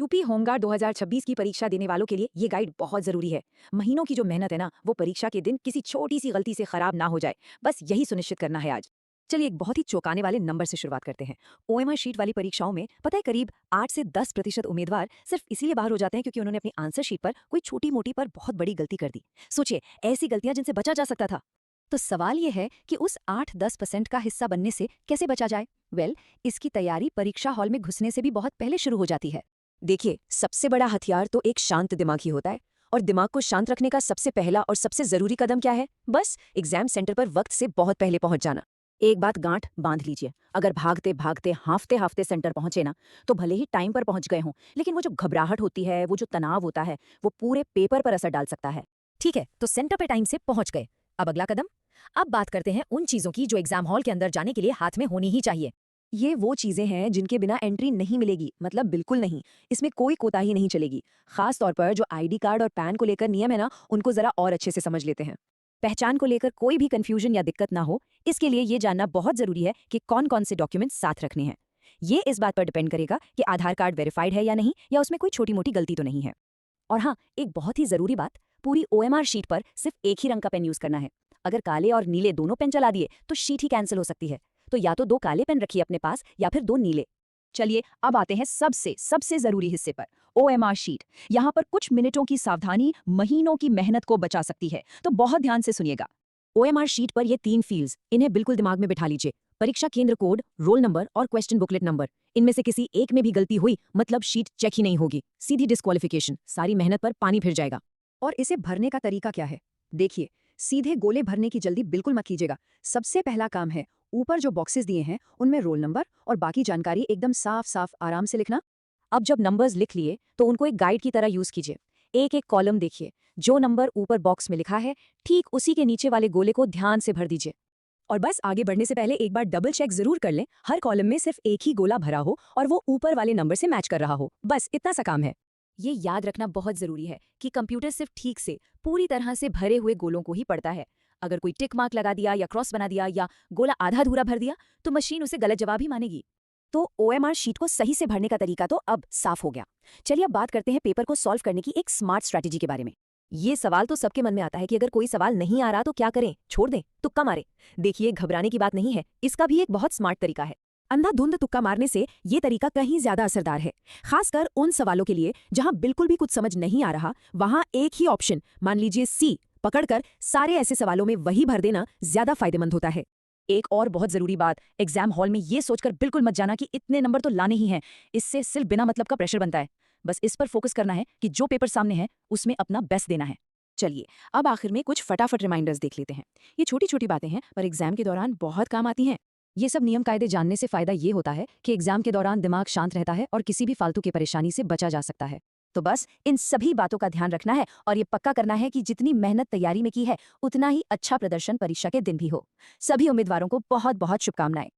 UP home guard 2026 की परीक्षा देने वालों के लिए ये गाइड बहुत जरूरी है। महीनों की जो मेहनत है ना, वो परीक्षा के दिन किसी छोटी सी गलती से खराब ना हो जाए, बस यही सुनिश्चित करना है आज। चलिए एक बहुत ही चौंकाने वाले नंबर से शुरुआत करते हैं। ओएमआर शीट वाली परीक्षाओं में पता है करीब 8 से 10% उम्मीदवार सिर्फ इसीलिए बाहर हो जाते हैं क्योंकि उन्होंने अपनी आंसर शीट पर कोई छोटी मोटी पर बहुत बड़ी गलती कर दी। सोचिए, ऐसी गलतियां जिनसे बचा जा सकता था। तो सवाल ये है कि उस 8-10% का हिस्सा बनने से कैसे बचा जाए। इसकी तैयारी परीक्षा हॉल में घुसने से भी बहुत पहले शुरू हो जाती है। देखिए, सबसे बड़ा हथियार तो एक शांत दिमाग ही होता है। और दिमाग को शांत रखने का सबसे पहला और सबसे जरूरी कदम क्या है? बस एग्जाम सेंटर पर वक्त से बहुत पहले पहुंच जाना। एक बात गांठ बांध लीजिए, अगर भागते भागते हांफते हांफते सेंटर पहुंचे ना, तो भले ही टाइम पर पहुंच गए हों, लेकिन वो जो घबराहट होती है, वो जो तनाव होता है, वो पूरे पेपर पर असर डाल सकता है। ठीक है, तो सेंटर पे टाइम से पहुंच गए। अब अगला कदम। अब बात करते हैं उन चीजों की जो एग्जाम हॉल के अंदर जाने के लिए हाथ में होनी ही चाहिए। ये वो चीजें हैं जिनके बिना एंट्री नहीं मिलेगी, मतलब बिल्कुल नहीं। इसमें कोई कोताही नहीं चलेगी। खास तौर पर जो आईडी कार्ड और पैन को लेकर नियम है ना, उनको जरा और अच्छे से समझ लेते हैं। पहचान को लेकर कोई भी कंफ्यूजन या दिक्कत ना हो, इसके लिए ये जानना बहुत जरूरी है कि कौन कौन से डॉक्यूमेंट्स साथ रखने हैं। ये इस बात पर डिपेंड करेगा कि आधार कार्ड वेरीफाइड है या नहीं, या उसमें कोई छोटी मोटी गलती तो नहीं है। और हाँ, एक बहुत ही जरूरी बात, पूरी ओएमआर शीट पर सिर्फ एक ही रंग का पेन यूज करना है। अगर काले और नीले दोनों पेन चला दिए तो शीट ही कैंसिल हो सकती है। तो या तो 2 काले पेन रखिए अपने पास या फिर 2 नीले। चलिए अब आते हैं सबसे सबसे जरूरी हिस्से पर, ओएमआर शीट। यहाँ पर कुछ मिनटों की सावधानी महीनों की मेहनत को बचा सकती है, तो बहुत ध्यान से सुनिएगा। ओएमआर शीट पर ये 3 फील्ड्स, इन्हें बिल्कुल दिमाग में बिठा लीजिए। परीक्षा केंद्र कोड, रोल नंबर और क्वेश्चन बुकलेट नंबर। इनमें से किसी एक में भी गलती हुई मतलब शीट चेक ही नहीं होगी, सीधी डिस्क्वालिफिकेशन, सारी मेहनत पर पानी फिर जाएगा। और इसे भरने का तरीका क्या है? देखिए, सीधे गोले भरने की जल्दी बिल्कुल मत कीजिएगा। सबसे पहला काम है, ऊपर जो बॉक्सेस दिए हैं उनमें रोल नंबर और बाकी जानकारी एकदम साफ साफ आराम से लिखना। अब जब नंबर्स लिख लिए तो उनको एक गाइड की तरह यूज कीजिए। एक एक कॉलम देखिए, जो नंबर ऊपर बॉक्स में लिखा है ठीक उसी के नीचे वाले गोले को ध्यान से भर दीजिए। और बस आगे बढ़ने से पहले एक बार डबल चेक जरूर कर लें, हर कॉलम में सिर्फ एक ही गोला भरा हो और वो ऊपर वाले नंबर से मैच कर रहा हो। बस इतना सा काम है। ये याद रखना बहुत जरूरी है कि कंप्यूटर सिर्फ ठीक से पूरी तरह से भरे हुए गोलों को ही पढ़ता है। अगर कोई टिक मार्क लगा दिया या क्रॉस बना दिया या गोला आधा अधूरा भर दिया, तो मशीन उसे गलत जवाब ही मानेगी। तो ओएमआर शीट को सही से भरने का तरीका तो अब साफ हो गया। चलिए अब बात करते हैं पेपर को सॉल्व करने की एक स्मार्ट स्ट्रैटेजी के बारे में। ये सवाल तो सबके मन में आता है कि अगर कोई सवाल नहीं आ रहा तो क्या करें, छोड़ दें, तुक्का मारे। देखिए, घबराने की बात नहीं है, इसका भी एक बहुत स्मार्ट तरीका है। अंधाधुंध तुक्का मारने से ये तरीका कहीं ज्यादा असरदार है, खासकर उन सवालों के लिए जहां बिल्कुल भी कुछ समझ नहीं आ रहा। वहां एक ही ऑप्शन, मान लीजिए सी, पकड़कर सारे ऐसे सवालों में वही भर देना ज्यादा फायदेमंद होता है। एक और बहुत जरूरी बात, एग्जाम हॉल में ये सोचकर बिल्कुल मत जाना कि इतने नंबर तो लाने ही हैं। इससे सिर्फ बिना मतलब का प्रेशर बनता है। बस इस पर फोकस करना है कि जो पेपर सामने है उसमें अपना बेस्ट देना है। चलिए अब आखिर में कुछ फटाफट रिमाइंडर्स देख लेते हैं। ये छोटी छोटी बातें हैं पर एग्जाम के दौरान बहुत काम आती हैं। ये सब नियम कायदे जानने से फायदा ये होता है कि एग्जाम के दौरान दिमाग शांत रहता है और किसी भी फालतू की परेशानी से बचा जा सकता है। तो बस इन सभी बातों का ध्यान रखना है और ये पक्का करना है कि जितनी मेहनत तैयारी में की है, उतना ही अच्छा प्रदर्शन परीक्षा के दिन भी हो। सभी उम्मीदवारों को बहुत बहुत शुभकामनाएं।